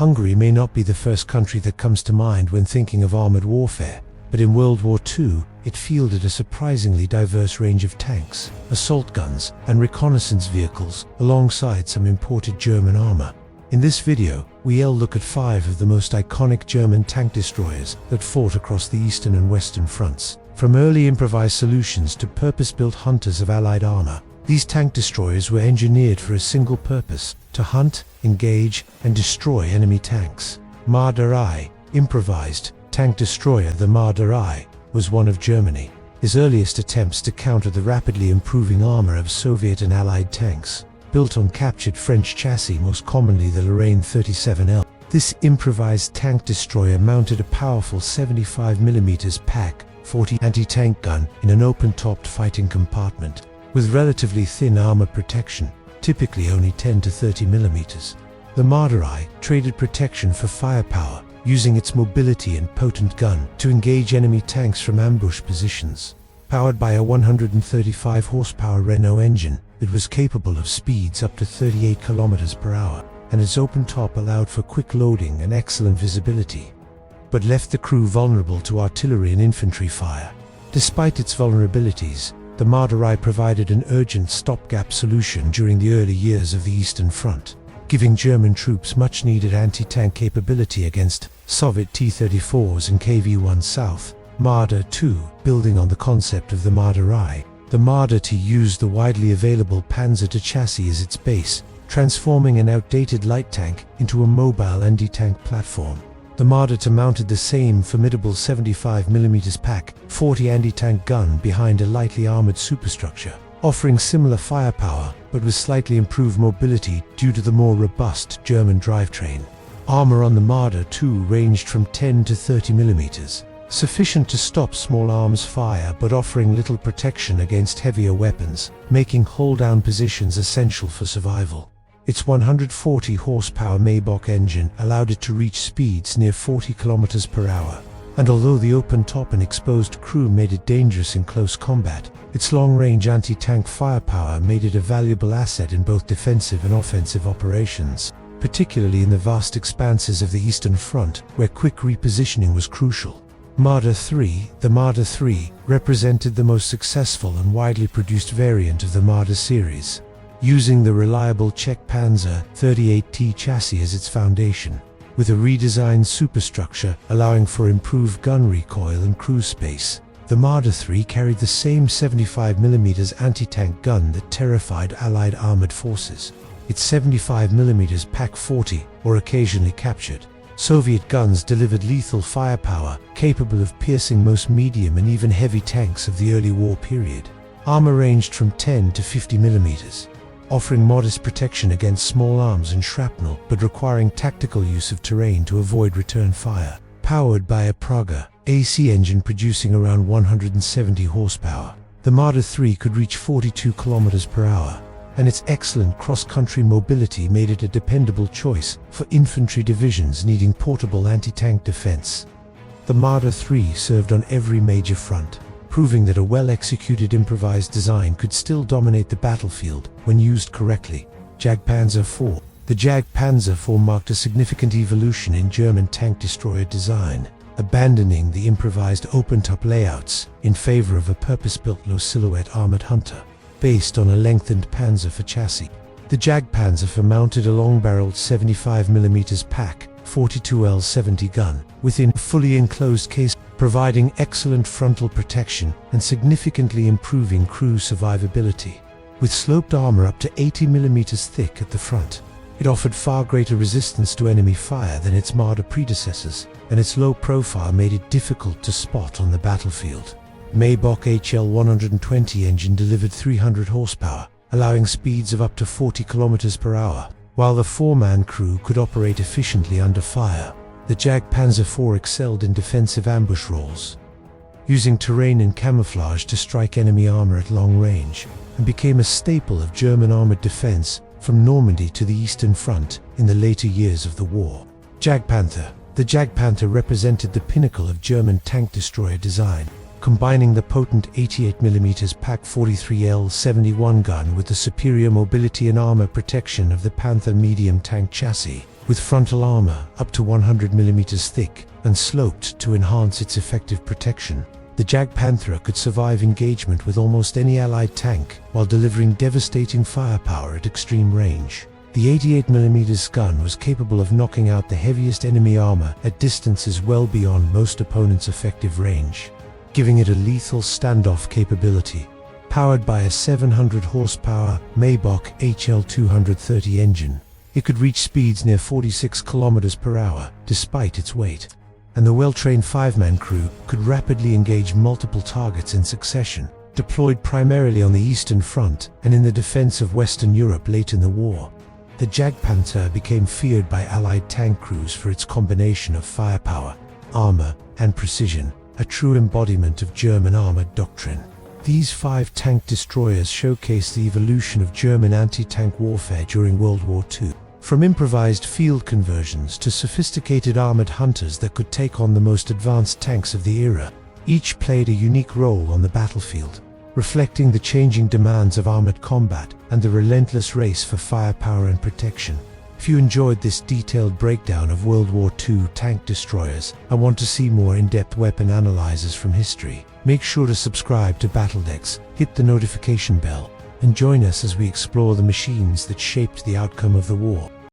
Hungary may not be the first country that comes to mind when thinking of armored warfare, but in World War II, it fielded a surprisingly diverse range of tanks, assault guns, and reconnaissance vehicles, alongside some imported German armor. In this video, we'll look at 5 of the most iconic German tank destroyers that fought across the Eastern and Western fronts. From early improvised solutions to purpose-built hunters of Allied armor, these tank destroyers were engineered for a single purpose: to hunt, engage, and destroy enemy tanks. Marder I, improvised tank destroyer. The Marder I was one of Germany's earliest attempts to counter the rapidly improving armor of Soviet and Allied tanks. Built on captured French chassis, most commonly the Lorraine 37L, this improvised tank destroyer mounted a powerful 75mm PaK 40 anti-tank gun in an open-topped fighting compartment, with relatively thin armor protection, typically only 10 to 30mm. The Marder I traded protection for firepower, using its mobility and potent gun to engage enemy tanks from ambush positions. Powered by a 135 horsepower Renault engine, it was capable of speeds up to 38 km/h, and its open top allowed for quick loading and excellent visibility, but left the crew vulnerable to artillery and infantry fire. Despite its vulnerabilities, the Marder I provided an urgent stopgap solution during the early years of the Eastern Front, giving German troops much-needed anti-tank capability against Soviet T-34s and KV-1 South. Marder II, building on the concept of the Marder I, the Marder II used the widely available Panzer II chassis as its base, transforming an outdated light tank into a mobile anti-tank platform. The Marder II mounted the same formidable 75mm PaK 40 anti-tank gun behind a lightly armored superstructure, offering similar firepower but with slightly improved mobility due to the more robust German drivetrain. Armor on the Marder II ranged from 10 to 30mm, sufficient to stop small arms fire but offering little protection against heavier weapons, making hull-down positions essential for survival. Its 140 horsepower Maybach engine allowed it to reach speeds near 40 km/h, and although the open top and exposed crew made it dangerous in close combat, its long-range anti-tank firepower made it a valuable asset in both defensive and offensive operations, particularly in the vast expanses of the Eastern Front, where quick repositioning was crucial. Marder III, the Marder III, represented the most successful and widely produced variant of the Marder series, using the reliable Jagdpanzer 38T chassis as its foundation, with a redesigned superstructure allowing for improved gun recoil and cruise space. The Marder III carried the same 75mm anti-tank gun that terrified Allied armored forces. Its 75mm PaK 40, or occasionally captured, Soviet guns delivered lethal firepower, capable of piercing most medium and even heavy tanks of the early war period. Armor ranged from 10 to 50mm, offering modest protection against small arms and shrapnel, but requiring tactical use of terrain to avoid return fire. Powered by a Praga AC engine producing around 170 horsepower, the Marder III could reach 42 km/h, and its excellent cross-country mobility made it a dependable choice for infantry divisions needing portable anti-tank defense. The Marder III served on every major front, proving that a well-executed improvised design could still dominate the battlefield when used correctly. Jagdpanzer IV. The Jagdpanzer IV marked a significant evolution in German tank destroyer design, abandoning the improvised open-top layouts in favor of a purpose-built low-silhouette armored hunter, based on a lengthened Panzer IV chassis. The Jagdpanzer IV mounted a long-barreled 75mm PaK 42L70 gun within a fully enclosed case, providing excellent frontal protection and significantly improving crew survivability. With sloped armor up to 80mm thick at the front, it offered far greater resistance to enemy fire than its Marder predecessors, and its low profile made it difficult to spot on the battlefield. Maybach HL 120 engine delivered 300 horsepower, allowing speeds of up to 40 km/h, while the 4-man crew could operate efficiently under fire. The Jagdpanzer IV excelled in defensive ambush roles, using terrain and camouflage to strike enemy armor at long range, and became a staple of German armored defense from Normandy to the Eastern Front in the later years of the war. Jagdpanther. The Jagdpanther represented the pinnacle of German tank destroyer design, combining the potent 88mm PaK 43L71 gun with the superior mobility and armor protection of the Panther medium tank chassis. with frontal armor up to 100 mm thick and sloped to enhance its effective protection. The Jagdpanther could survive engagement with almost any Allied tank while delivering devastating firepower at extreme range. The 88 mm gun was capable of knocking out the heaviest enemy armor at distances well beyond most opponents' effective range, giving it a lethal standoff capability. Powered by a 700 horsepower Maybach HL230 engine, it could reach speeds near 46 km per hour despite its weight, and the well-trained 5-man crew could rapidly engage multiple targets in succession. Deployed primarily on the Eastern Front and in the defense of Western Europe late in the war, the Jagdpanther became feared by Allied tank crews for its combination of firepower, armor, and precision, a true embodiment of German armored doctrine. These 5 tank destroyers showcase the evolution of German anti-tank warfare during World War II. From improvised field conversions to sophisticated armored hunters that could take on the most advanced tanks of the era, each played a unique role on the battlefield, reflecting the changing demands of armored combat and the relentless race for firepower and protection. If you enjoyed this detailed breakdown of World War II tank destroyers and want to see more in-depth weapon analyses from history, make sure to subscribe to BattleDex, hit the notification bell, and join us as we explore the machines that shaped the outcome of the war.